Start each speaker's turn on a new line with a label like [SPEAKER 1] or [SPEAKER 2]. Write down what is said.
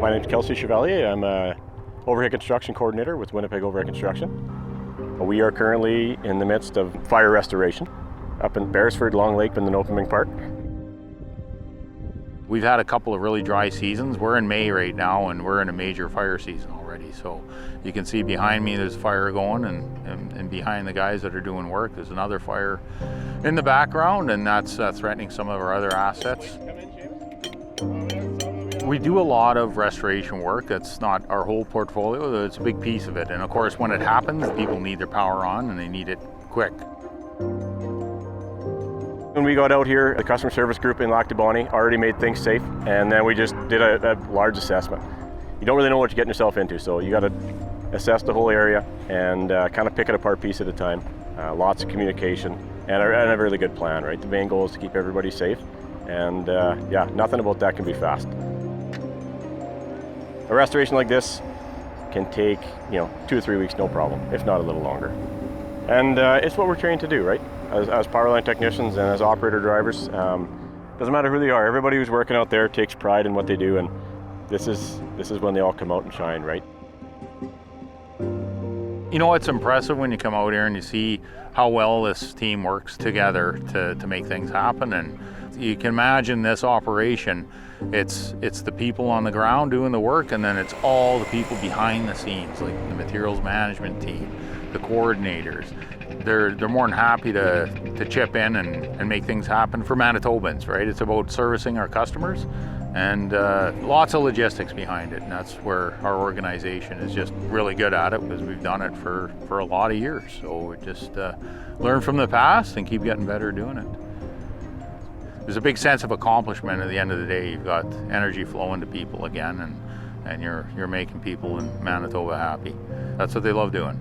[SPEAKER 1] My name is Kelsey Chevalier. I'm a overhead construction coordinator with Winnipeg Overhead Construction. We are currently in the midst of fire restoration up in Beresford, Long Lake in the Nopiming Park.
[SPEAKER 2] We've had a couple of really dry seasons. We're in May right now and we're in a major fire season already. So you can see behind me there's fire going and behind the guys that are doing work there's another fire in the background, and that's threatening some of our other assets. We do a lot of restoration work. That's not our whole portfolio, it's a big piece of it. And of course when it happens, people need their power on and they need it quick.
[SPEAKER 1] When we got out here, the customer service group in Lac du Bonnet already made things safe, and then we just did a large assessment. You don't really know what you're getting yourself into, so you got to assess the whole area and kind of pick it apart piece at a time. Lots of communication and a really good plan, right? The main goal is to keep everybody safe, and yeah, nothing about that can be fast. A restoration like this can take 2 to 3 weeks, no problem, if not a little longer. And it's what we're trained to do, right? As power line technicians and as operator drivers, doesn't matter who they are. Everybody who's working out there takes pride in what they do, and this is when they all come out and shine, right?
[SPEAKER 2] You know, it's impressive when you come out here and you see how well this team works together to make things happen. And you can imagine this operation, it's the people on the ground doing the work, and then it's all the people behind the scenes, like the materials management team, the coordinators. They're more than happy to chip in and make things happen for Manitobans, right? It's about servicing our customers, and lots of logistics behind it, and that's where our organization is just really good at it, because we've done it for a lot of years. So we just learn from the past and keep getting better doing it. There's a big sense of accomplishment at the end of the day. You've got energy flowing to people again, and you're making people in Manitoba happy. That's what they love doing.